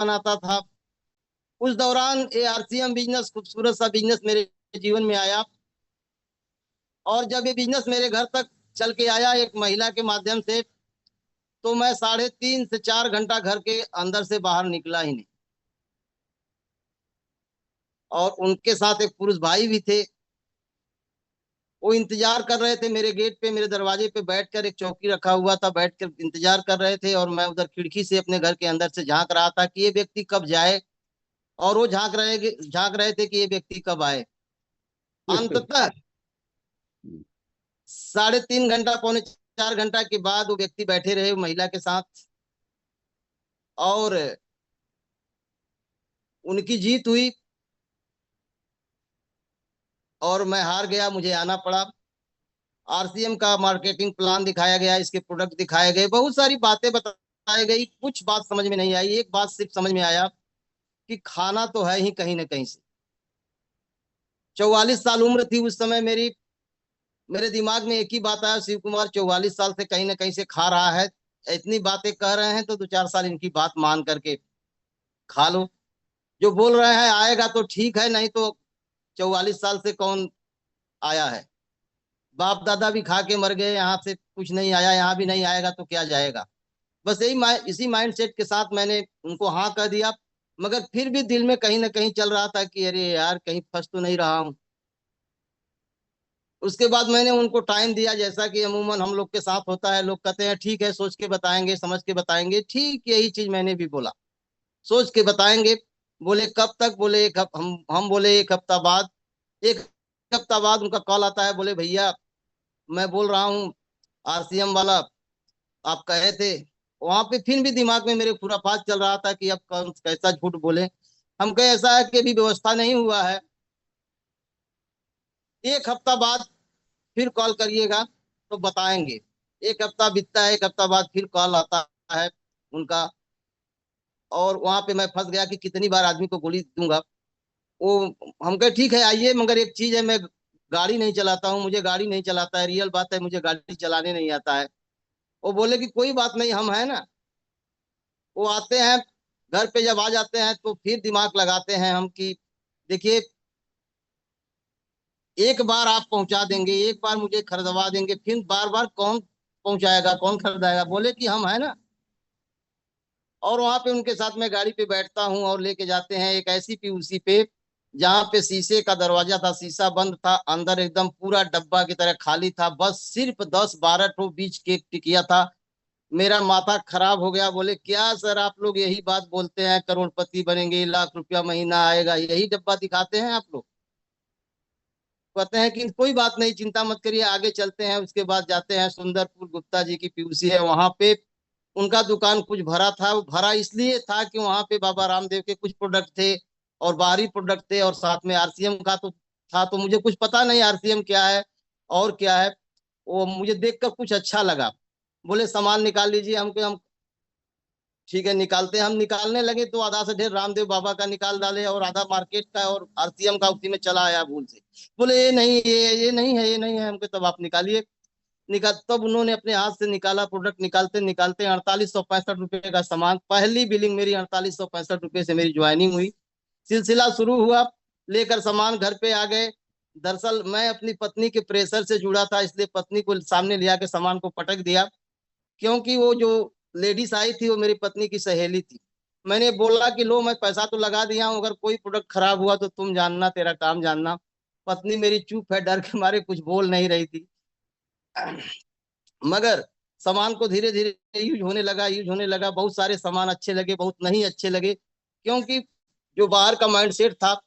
बनाता था। उस दौरान ये आरसीएम बिजनेस, खूबसूरत सा बिजनेस मेरे जीवन में आया। और जब ये बिजनेस मेरे घर तक चल के आया एक महिला के माध्यम से, तो मैं 3.5 से 4 घंटा घर के अंदर से बाहर निकला ही नहीं। और उनके साथ एक पुरुष भाई भी थे। वो इंतजार कर रहे थे मेरे गेट पे, मेरे दरवाजे पे बैठकर, एक चौकी रखा हुआ था, बैठकर इंतजार कर रहे थे। और मैं उधर खिड़की से अपने घर के अंदर से झांक रहा था कि ये व्यक्ति कब जाए। और वो झांक रहे थे कि ये व्यक्ति कब आए। अंततः 3.5 घंटा, 3.25 4 घंटा के बाद वो व्यक्ति बैठे रहे महिला के साथ। और उनकी जीत हुई और मैं हार गया, मुझे आना पड़ा। आरसीएम का मार्केटिंग प्लान दिखाया गया, इसके प्रोडक्ट दिखाए गए, बहुत सारी बातें बताई गई। कुछ बात समझ में नहीं आई। एक बात सिर्फ समझ में आया कि खाना तो है ही कहीं ना कहीं से। 44 साल उम्र थी उस समय मेरी। मेरे दिमाग में एक ही बात आया, शिव कुमार 44 साल से कहीं ना कहीं से खा रहा है। इतनी बातें कह रहे हैं तो 2-4 साल इनकी बात मान करके खा लो। जो बोल रहे हैं आएगा तो ठीक है, नहीं तो 44 साल से कौन आया है। बाप दादा भी खा के मर गए, यहाँ से कुछ नहीं आया, यहाँ भी नहीं आएगा तो क्या जाएगा। बस इसी माइंड सेट के साथ मैंने उनको हाँ कह दिया। मगर फिर भी दिल में कहीं ना कहीं चल रहा था कि अरे यार कहीं फंस तो नहीं रहा हूँ। उसके बाद मैंने उनको टाइम दिया, जैसा कि अमूमन हम लोग के साथ होता है। लोग कहते हैं ठीक है, सोच के बताएंगे, समझ के बताएंगे। ठीक यही चीज मैंने भी बोला, सोच के बताएंगे। बोले कब तक? बोले हम बोले 1 हफ्ता बाद। 1 हफ्ता बाद उनका कॉल आता है, बोले भैया मैं बोल रहा हूँ आरसीएम वाला, आप कहे थे। वहां पे फिर भी दिमाग में मेरे खुरापात चल रहा था कि अब कौन कैसा झूठ बोले। हम कहे ऐसा है कि अभी व्यवस्था नहीं हुआ है, 1 हफ्ता बाद फिर कॉल करिएगा तो बताएंगे। 1 हफ्ता बीतता है, 1 हफ्ता बाद फिर कॉल आता है उनका। और वहां पे मैं फंस गया कि कितनी बार आदमी को गोली दूंगा। वो हम कहे ठीक है आइए, मगर एक चीज है, मैं गाड़ी नहीं चलाता हूँ, मुझे गाड़ी नहीं चलाता है, रियल बात है, मुझे गाड़ी चलाने नहीं आता है। वो बोले कि कोई बात नहीं, हम है ना। वो आते हैं, घर पे जब आ जाते हैं तो फिर दिमाग लगाते हैं हम कि देखिए, एक बार आप पहुंचा देंगे, एक बार मुझे खरीदवा देंगे, फिर बार बार कौन पहुंचाएगा, कौन खरीदाएगा। बोले कि हम है ना। और वहां पे उनके साथ मैं गाड़ी पे बैठता हूँ और लेके जाते हैं एक ऐसी पीयूसी पे जहाँ पे शीशे का दरवाजा था, शीशा बंद था, अंदर एकदम पूरा डब्बा की तरह खाली था, बस सिर्फ 10-12 ठो बीच केक टिकिया था। मेरा माथा खराब हो गया। बोले क्या सर, आप लोग यही बात बोलते हैं करोड़पति बनेंगे, लाख रुपया महीना आएगा, यही डब्बा दिखाते हैं आप लोग। कहते हैं कि कोई बात नहीं, चिंता मत करिए, आगे चलते हैं। उसके बाद जाते हैं सुंदरपुर, गुप्ता जी की पीयूसी है वहां पे। उनका दुकान कुछ भरा था। वो भरा इसलिए था कि वहां पे बाबा रामदेव के कुछ प्रोडक्ट थे और बाहरी प्रोडक्ट थे, और साथ में आरसीएम का तो था। तो मुझे कुछ पता नहीं आरसीएम क्या है और क्या है। वो मुझे देखकर कुछ अच्छा लगा। बोले सामान निकाल लीजिए। हम ठीक है निकालते हैं। हम निकालने लगे तो आधा से ढेर रामदेव बाबा का निकाल डाले और आधा मार्केट का और आरसीएम का उसी में चला आया भूल से। बोले ये नहीं, ये नहीं है, ये नहीं है। हमको तब आप निकालिए। तब उन्होंने अपने हाथ से निकाला। प्रोडक्ट निकालते निकालते 4865 रुपए का सामान, पहली बिलिंग मेरी 4865 रुपए से मेरी ज्वाइनिंग हुई। सिलसिला शुरू हुआ, लेकर सामान घर पे आ गए। दरअसल मैं अपनी पत्नी के प्रेशर से जुड़ा था, इसलिए पत्नी को सामने ले आके सामान को पटक दिया। क्योंकि वो जो लेडीज आई थी वो मेरी पत्नी की सहेली थी। मैंने बोला कि लो मैं पैसा तो लगा दिया हूँ, अगर कोई प्रोडक्ट खराब हुआ तो तुम जानना, तेरा काम जानना। पत्नी मेरी चुप है, डर के मारे कुछ बोल नहीं रही थी। मगर सामान को धीरे धीरे यूज होने लगा, यूज होने लगा। बहुत सारे सामान अच्छे लगे, बहुत नहीं अच्छे लगे। क्योंकि जो बाहर का माइंडसेट था,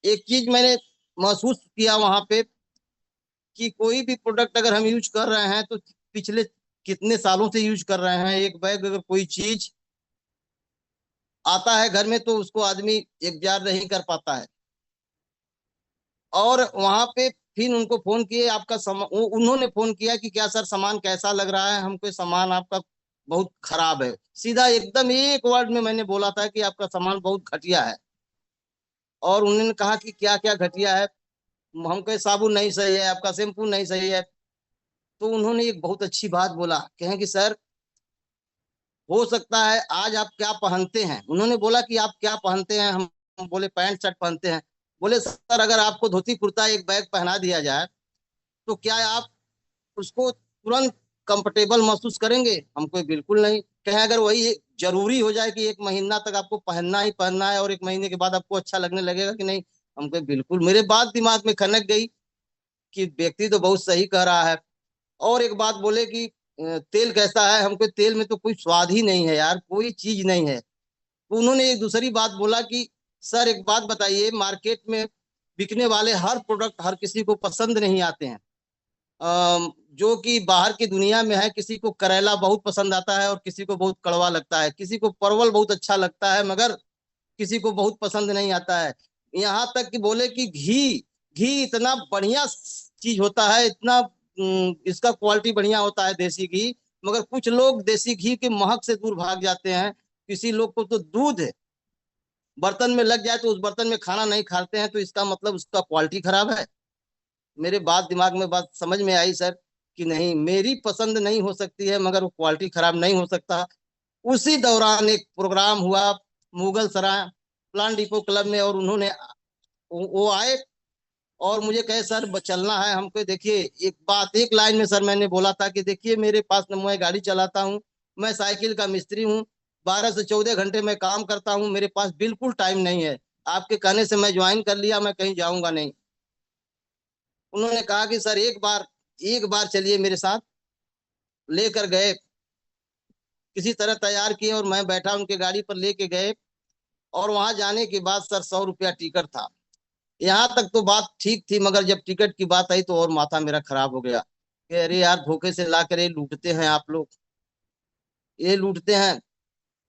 एक चीज मैंने महसूस किया वहां पे कि कोई भी प्रोडक्ट अगर हम यूज कर रहे हैं तो पिछले कितने सालों से यूज कर रहे हैं। एक बैग अगर कोई चीज आता है घर में तो उसको आदमी एक जार नहीं कर पाता है। और वहां पे फिर उनको फोन किए, आपका उन्होंने फोन किया कि क्या सर सामान कैसा लग रहा है हमको, सामान आपका बहुत खराब है। सीधा एकदम एक वर्ड में मैंने बोला था कि आपका सामान बहुत घटिया है। और उन्होंने कहा कि क्या क्या घटिया है। हम कहे साबुन नहीं सही है, आपका शैम्पू नहीं सही है। तो उन्होंने एक बहुत अच्छी बात बोला, कहें कि सर हो सकता है आज आप क्या पहनते हैं, उन्होंने बोला कि आप क्या पहनते हैं, हम बोले पैंट शर्ट पहनते हैं। बोले सर अगर आपको धोती कुर्ता एक बैग पहना दिया जाए तो क्या आप उसको तुरंत कंफर्टेबल महसूस करेंगे? हमको बिल्कुल नहीं। कहे अगर वही जरूरी हो जाए कि 1 महीना तक आपको पहनना ही पहनना है और 1 महीने के बाद आपको अच्छा लगने लगेगा कि नहीं, हमको बिल्कुल। मेरे बात दिमाग में खनक गई कि व्यक्ति तो बहुत सही कह रहा है। और एक बात बोले कि तेल कैसा है, हमको तेल में तो कोई स्वाद ही नहीं है यार, कोई चीज नहीं है। तो उन्होंने एक दूसरी बात बोला कि सर एक बात बताइए, मार्केट में बिकने वाले हर प्रोडक्ट हर किसी को पसंद नहीं आते हैं। जो कि बाहर की दुनिया में है, किसी को करेला बहुत पसंद आता है और किसी को बहुत कड़वा लगता है, किसी को परवल बहुत अच्छा लगता है मगर किसी को बहुत पसंद नहीं आता है। यहाँ तक कि बोले कि घी, घी इतना बढ़िया चीज होता है, इतना इसका क्वालिटी बढ़िया होता है देसी घी, मगर कुछ लोग देसी घी के महक से दूर भाग जाते हैं। किसी लोग को तो दूध बर्तन में लग जाए तो उस बर्तन में खाना नहीं खाते हैं, तो इसका मतलब उसका क्वालिटी खराब है। मेरे बात दिमाग में बात समझ में आई सर कि नहीं, मेरी पसंद नहीं हो सकती है मगर वो क्वालिटी खराब नहीं हो सकता। उसी दौरान एक प्रोग्राम हुआ मुगल सराय प्लान डिपो क्लब में, और उन्होंने वो आए और मुझे कहे सर चलना है हमको। देखिए एक बात, एक लाइन में सर मैंने बोला था कि देखिए मेरे पास न मैं गाड़ी चलाता हूँ, मैं साइकिल का मिस्त्री हूँ, 12 से 14 घंटे मैं काम करता हूँ, मेरे पास बिल्कुल टाइम नहीं है। आपके कहने से मैं ज्वाइन कर लिया, मैं कहीं जाऊंगा नहीं। उन्होंने कहा कि सर एक बार चलिए मेरे साथ। लेकर गए, किसी तरह तैयार किए और मैं बैठा उनके गाड़ी पर लेके गए। और वहां जाने के बाद सर 100 रुपया टिकट था। यहाँ तक तो बात ठीक थी, मगर जब टिकट की बात आई तो और माथा मेरा खराब हो गया कि अरे यार धोखे से ला कर ये लूटते हैं आप लोग, ये लूटते हैं।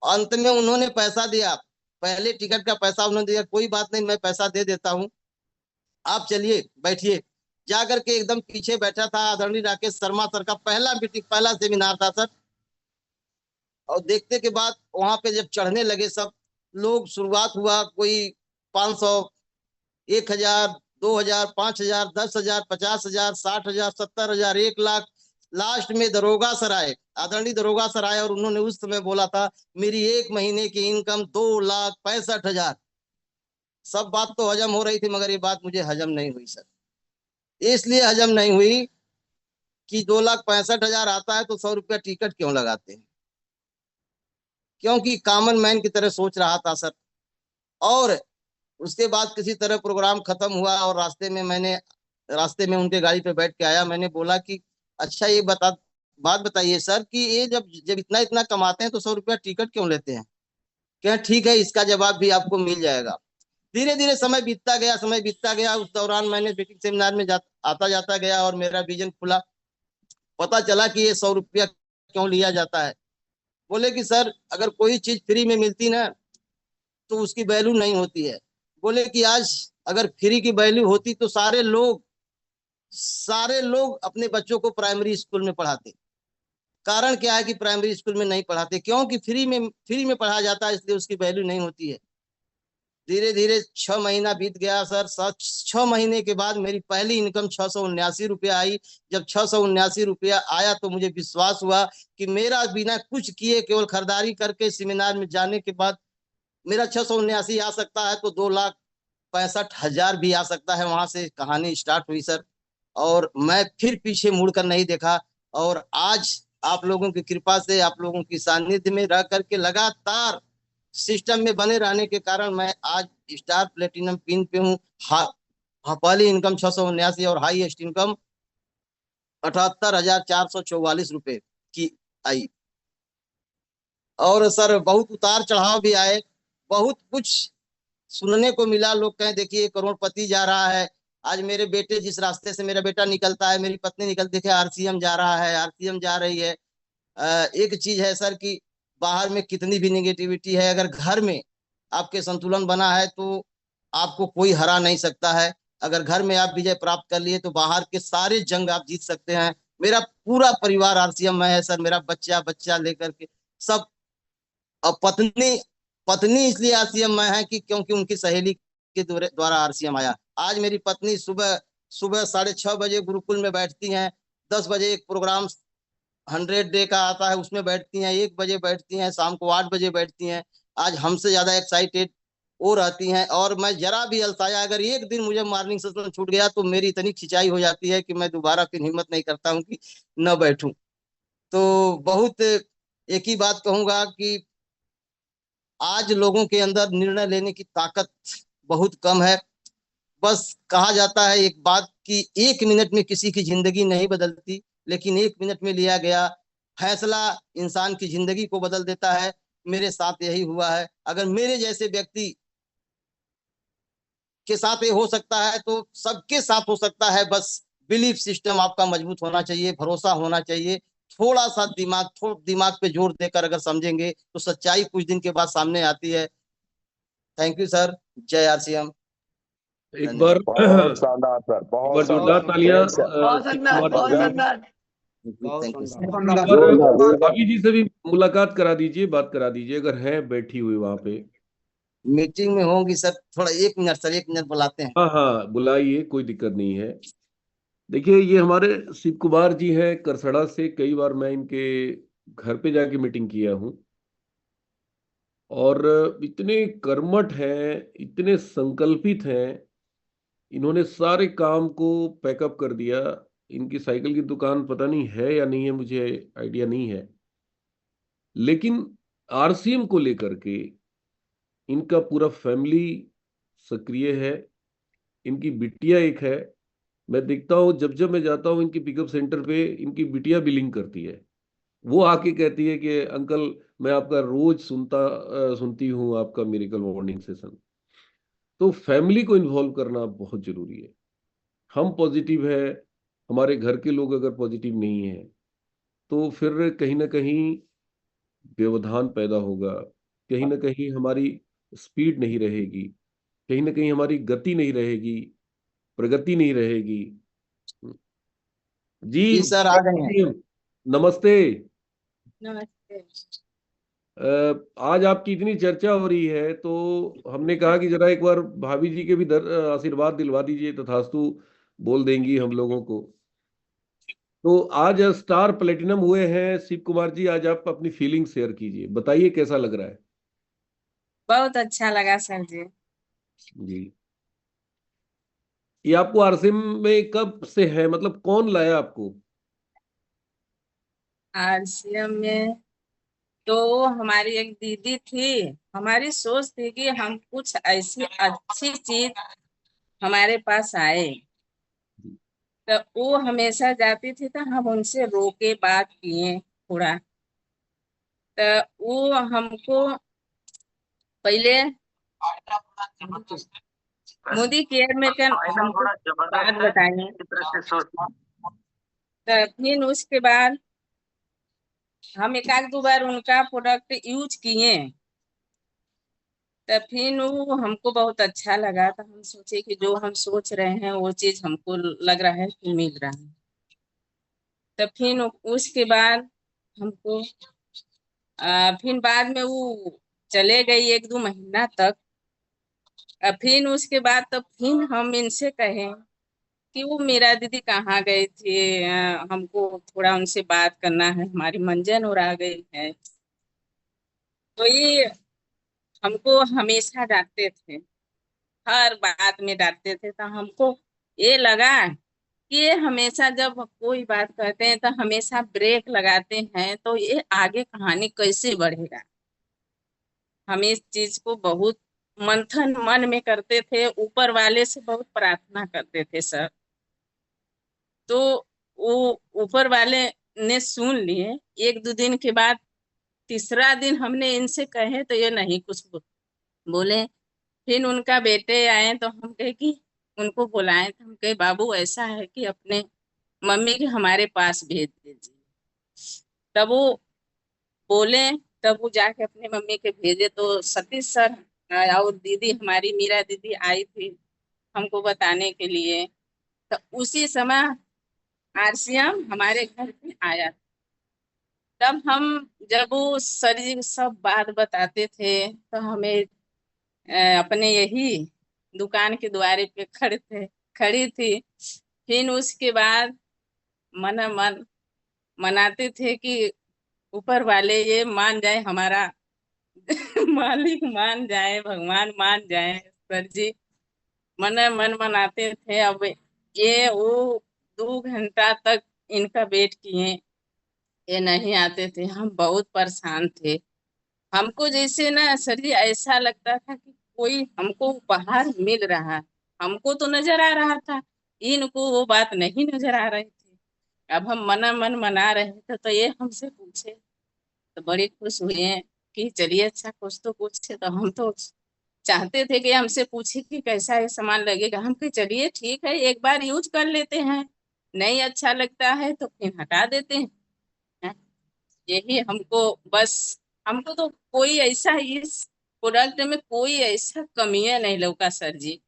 अंत में उन्होंने पैसा दिया, पहले टिकट का पैसा उन्होंने दिया, कोई बात नहीं मैं पैसा दे देता हूँ, आप चलिए बैठिए। जाकर के एकदम पीछे बैठा था आदरणीय राकेश शर्मा सर का पहला मीटिंग, पहला सेमिनार था सर। और देखते के बाद वहां पे जब चढ़ने लगे सब लोग, शुरुआत हुआ कोई 500, 1,000, 2,000, 5,000, 10,000, 50,000, 60,000, 70,000, 1 लाख। लास्ट में दरोगा सर आए, आदरणीय दरोगा सर आए, और उन्होंने उस समय बोला था मेरी 1 महीने की इनकम 2,65,000। सब बात तो हजम हो रही थी मगर ये बात मुझे हजम नहीं हुई सर। इसलिए हजम नहीं हुई कि 2,65,000 आता है तो 100 रुपया टिकट क्यों लगाते हैं, क्योंकि कॉमन मैन की तरह सोच रहा था सर। और उसके बाद किसी तरह प्रोग्राम खत्म हुआ और रास्ते में उनके गाड़ी पे बैठ के आया। मैंने बोला कि अच्छा ये बात बताइए सर कि ये जब जब इतना इतना कमाते हैं तो 100 रुपया टिकट क्यों लेते हैं? क्या ठीक है, इसका जवाब भी आपको मिल जाएगा। धीरे धीरे समय बीतता गया, समय बीतता गया। उस दौरान मैंने बेटिक सेमिनार में आता जाता गया और मेरा विजन खुला। पता चला कि ये 100 रुपया क्यों लिया जाता है। बोले कि सर अगर कोई चीज फ्री में मिलती ना तो उसकी वैल्यू नहीं होती है। बोले कि आज अगर फ्री की वैल्यू होती तो सारे लोग अपने बच्चों को प्राइमरी स्कूल में पढ़ाते। कारण क्या है कि प्राइमरी स्कूल में नहीं पढ़ाते? क्योंकि फ्री में पढ़ाया जाता है, इसलिए उसकी वैल्यू नहीं होती है। धीरे धीरे 6 महीना बीत गया सर। 6 महीने के बाद मेरी पहली इनकम 679 रुपया आई। जब 679 रुपया आया तो मुझे विश्वास हुआ कि मेरा बिना कुछ किए केवल खरीदारी करके सेमिनार में जाने के बाद मेरा 679 आ सकता है, तो 2,65,000 भी आ सकता है। वहां से कहानी स्टार्ट हुई सर, और मैं फिर पीछे मुड़कर नहीं देखा। और आज आप लोगों की कृपा से, आप लोगों की सानिध्य में रह करके लगातार सिस्टम में बने रहने के कारण मैं आज स्टार प्लेटिनम पिन पे हूँ। पहली इनकम 679 और हाईएस्ट इनकम 78,444 रुपए की आई। और सर बहुत उतार चढ़ाव भी आए, बहुत कुछ सुनने को मिला। लोग कहें देखिए करोड़पति जा रहा है। आज मेरे बेटे, जिस रास्ते से मेरा बेटा निकलता है, मेरी पत्नी निकलती है, आरसीएम जा रहा है, आरसीएम जा रही है। एक चीज है सर कि बाहर में कितनी भी निगेटिविटी है, अगर घर में आपके संतुलन बना है तो आपको कोई हरा नहीं सकता है। अगर घर में आप विजय प्राप्त कर लिए तो बाहर के सारे जंग आप जीत सकते हैं। मेरा पूरा परिवार आरसीएम में है सर, मेरा बच्चा बच्चा लेकर के सब। अब पत्नी पत्नी इसलिए आरसीएम में है कि क्योंकि उनकी सहेली के द्वारा आरसीएम आया। आज मेरी पत्नी सुबह सुबह 6:30 बजे गुरुकुल में बैठती हैं, 10 बजे एक प्रोग्राम 100 डे का आता है, उसमें बैठती हैं, 1 बजे बैठती हैं, शाम को 8 बजे बैठती हैं। आज हमसे ज्यादा एक्साइटेड वो रहती हैं। और मैं जरा भी अलसाया, अगर एक दिन मुझे मॉर्निंग सेशन छूट गया तो मेरी इतनी खिंचाई हो जाती है कि मैं दोबारा फिर हिम्मत नहीं करता हूँ कि न बैठूं। तो बहुत एक ही बात कहूंगा कि आज लोगों के अंदर निर्णय लेने की ताकत बहुत कम है। बस कहा जाता है एक बात कि 1 मिनट में किसी की जिंदगी नहीं बदलती, लेकिन 1 मिनट में लिया गया फैसला इंसान की जिंदगी को बदल देता है। मेरे साथ यही हुआ है। अगर मेरे जैसे व्यक्ति के साथ ये हो सकता है तो सबके साथ हो सकता है। बस बिलीफ सिस्टम आपका मजबूत होना चाहिए, भरोसा होना चाहिए। थोड़ा सा दिमाग पे जोर देकर अगर समझेंगे तो सच्चाई कुछ दिन के बाद सामने आती है। Thank you sir. जय आरसीएम। एक बार धन्यवाद। बहुत शानदार सर, एक बहुत बार जोरदार शानदार, तालियां ग्रेट सर, बहुत शिव शानदार, कुमार बहुत जी। शानदार। Thank you sir. एक बार भाभी जी से भी मुलाकात करा दीजिए, बात करा दीजिए अगर है बैठी हुई वहां पे। मीटिंग में होंगी सर, थोड़ा 1 मिनट सर, 1 मिनट बुलाते हैं। हाँ हाँ, बुलाइए, कोई दिक्कत नहीं है। देखिए, ये हमारे शिव कुमार जी हैं करसड़ा से। कई बार मैं इनके घर पे जाके मीटिंग किया हूँ। और इतने कर्मठ हैं, इतने संकल्पित हैं। इन्होंने सारे काम को पैकअप कर दिया। इनकी साइकिल की दुकान पता नहीं है या नहीं है, मुझे आइडिया नहीं है। लेकिन आरसीएम को लेकर के इनका पूरा फैमिली सक्रिय है। इनकी बिटिया एक है। मैं देखता हूँ, जब जब मैं जाता हूँ इनकी पिकअप सेंटर पे, इनकी बिटिया बिलिंग करती है। वो आके कहती है कि अंकल, मैं आपका रोज सुनती हूँ आपका मिरेकल मॉर्निंग सेशन। तो फैमिली को इन्वॉल्व करना बहुत जरूरी है। हम पॉजिटिव है, हमारे घर के लोग अगर पॉजिटिव नहीं है तो फिर कहीं ना कहीं व्यवधान पैदा होगा। कहीं ना कहीं हमारी स्पीड नहीं रहेगी, कहीं ना कहीं हमारी गति नहीं रहेगी, प्रगति नहीं रहेगी। जी। जी सर, आ गए हैं। नमस्ते। नमस्ते। आज आपकी इतनी चर्चा हो रही है तो हमने कहा कि जरा एक बार भाभी जी के भी आशीर्वाद दिलवा दीजिए, तथास्तु बोल देंगी हम लोगों को। तो आज स्टार प्लेटिनम हुए हैं शिव कुमार जी। आज आप अपनी फीलिंग शेयर कीजिए, बताइए कैसा लग रहा है। बहुत अच्छा लगा सर जी। जी। ये आपको आरसीएम में कब से है, मतलब कौन लाया आपको? आरसीएम में तो हमारी एक दीदी थी। हमारी सोच थी कि हम कुछ ऐसी अच्छी चीज हमारे पास आए। तो वो हमेशा जाती थी तो हम उनसे रोके, बात किए थोड़ा। तो वो हमको पहले मोदी केयर में हमको बात बताई। तो फिर उसके बाद हम एक आध 2 बार उनका प्रोडक्ट यूज किए। तो फिर वो हमको बहुत अच्छा लगा। तो हम सोचे कि जो हम सोच रहे हैं वो चीज हमको लग रहा है कि मिल रहा है। तो फिर उसके बाद हमको फिर बाद में वो चले गई 1-2 महीना तक। फिर उसके बाद तो फिर हम इनसे कहे कि वो मेरा दीदी कहाँ गए थे, हमको थोड़ा उनसे बात करना है, हमारी मंजन और आ गई है। तो ये हमको हमेशा डांटते थे, हर बात में डांटते थे। तो हमको ये लगा कि ये हमेशा जब कोई बात कहते हैं तो हमेशा ब्रेक लगाते हैं, तो ये आगे कहानी कैसे बढ़ेगा। हम इस चीज को बहुत मंथन मन में करते थे, ऊपर वाले से बहुत प्रार्थना करते थे सर। तो वो ऊपर वाले ने सुन लिए। 1-2 दिन के बाद तीसरा दिन हमने इनसे कहे तो ये नहीं कुछ बोले। फिर उनका बेटे आए तो हम कहे कि उनको बुलाए, तो हम कहे बाबू ऐसा है कि अपने मम्मी के हमारे पास भेज दीजिए। तब वो बोले, तब वो जाके अपने मम्मी के भेजे। तो सतीश सर और दीदी हमारी मीरा दीदी आई थी हमको बताने के लिए। तो उसी समय आरसीएम हमारे घर पे आया। तब हम जब वो सर जी सब बात बताते थे तो हमें अपने यही दुकान के द्वारे पे खड़ी थी। फिर उसके बाद मन मन मनाते थे कि ऊपर वाले ये मान जाए, हमारा मालिक मान जाए, भगवान मान जाए। सर जी मन मन मनाते थे। अब ये वो 2 घंटा तक इनका वेट किए, ये नहीं आते थे। हम बहुत परेशान थे। हमको जैसे ना सर जी ऐसा लगता था कि कोई हमको उपहार मिल रहा है। हमको तो नजर आ रहा था, इनको वो बात नहीं नजर आ रही थी। अब हम मना मन मना रहे थे तो ये हमसे पूछे, तो बड़े खुश हुए कि चलिए अच्छा कुछ तो पूछे। तो हम तो चाहते थे कि हमसे पूछे कि कैसा ये सामान लगेगा। हम कहे चलिए ठीक है, एक बार यूज कर लेते हैं, नहीं अच्छा लगता है तो फिर हटा देते हैं। यही हमको बस, हमको तो कोई ऐसा इस प्रोडक्ट में कोई ऐसा कमियां नहीं लौका सर जी।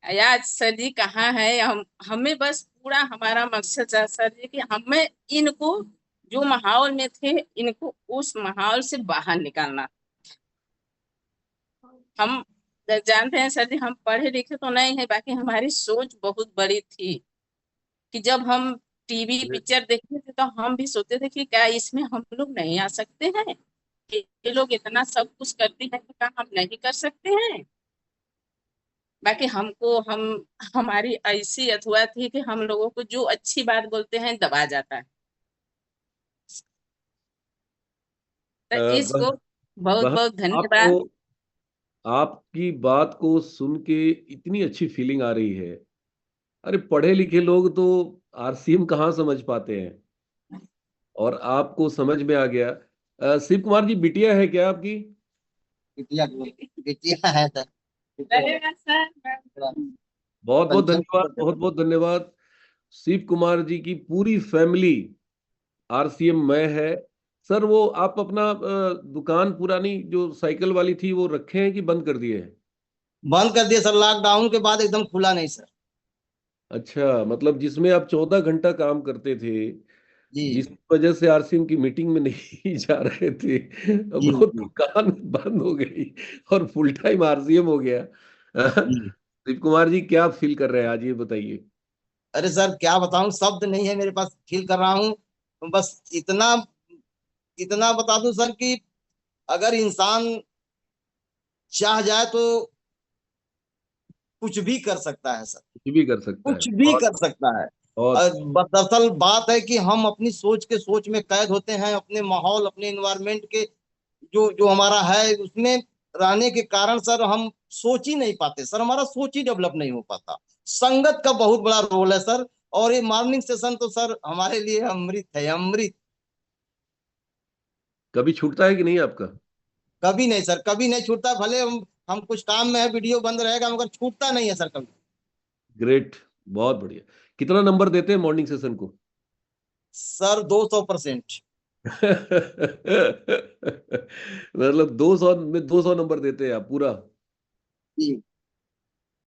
आज सर जी कहाँ है, हमें बस पूरा हमारा मकसद है सर जी कि हमें इनको जो माहौल में थे इनको उस माहौल से बाहर निकालना। हम जानते हैं सर जी हम पढ़े लिखे तो नहीं है, बाकी हमारी सोच बहुत बड़ी थी कि जब हम टीवी पिक्चर देखते थे तो हम भी सोचते थे कि क्या इसमें हम लोग नहीं आ सकते हैं, कि ये लोग इतना सब कुछ करते हैं तो क्या हम नहीं कर सकते हैं। बाकी हमको हमारी ऐसी अथवा थी कि हम लोगों को जो अच्छी बात बोलते हैं दबा जाता है। तो इसको बस बहुत बस बहुत धन्यवाद। आपको, आपकी बात को सुन के इतनी अच्छी फीलिंग आ रही है। अरे पढ़े लिखे लोग तो आरसीएम कहाँ समझ पाते हैं, और आपको समझ में आ गया। शिव कुमार जी, बिटिया है क्या आपकी? बिटिया बिटिया है सर। धन्यवाद सर। बहुत बहुत पंचम धन्यवाद, बहुत बहुत धन्यवाद। शिव कुमार जी की पूरी फैमिली आरसीएम में है। सर वो आप अपना दुकान पुरानी जो साइकिल वाली थी वो रखे हैं कि बंद कर दिए हैं? बंद कर दिया सर, लॉकडाउन के बाद एकदम खुला नहीं सर। अच्छा, मतलब जिसमें आप 14 घंटा काम करते थे, जिस जी वजह से आरसीएम की मीटिंग में नहीं जा रहे थे, अब जी वो जी दुकान बंद हो गई और फुल टाइम आरसीएम हो गया। जी। शिव कुमार जी क्या फील कर रहे हैं आज, ये बताइए। अरे सर क्या बताऊं, शब्द नहीं है मेरे पास, फील कर रहा हूँ। बस इतना इतना बता दूं सर कि अगर इंसान चाह जाए तो कुछ भी कर सकता है सर, कुछ भी कर सकता है। कुछ भी बहुत कर सकता है। बहुत दरअसल बात है कि हम अपनी सोच के सोच में कैद होते हैं, अपने माहौल अपने इन्वायरमेंट के जो जो हमारा है उसमें रहने के कारण सर हम सोच ही नहीं पाते सर, हमारा सोच ही डेवलप नहीं हो पाता। संगत का बहुत बड़ा रोल है सर। और ये मॉर्निंग सेशन तो सर हमारे लिए अमृत है, अमृत। कभी छूटता है कि नहीं आपका? कभी नहीं सर, कभी नहीं छूटता। भले हम कुछ काम में है, वीडियो बंद रहेगा, मगर छूटता नहीं है सर कभी। ग्रेट, बहुत बढ़िया। कितना नंबर देते हैं मॉर्निंग सेशन को? सर 200%। मतलब 200 में 200 नंबर देते हैं आप पूरा? जी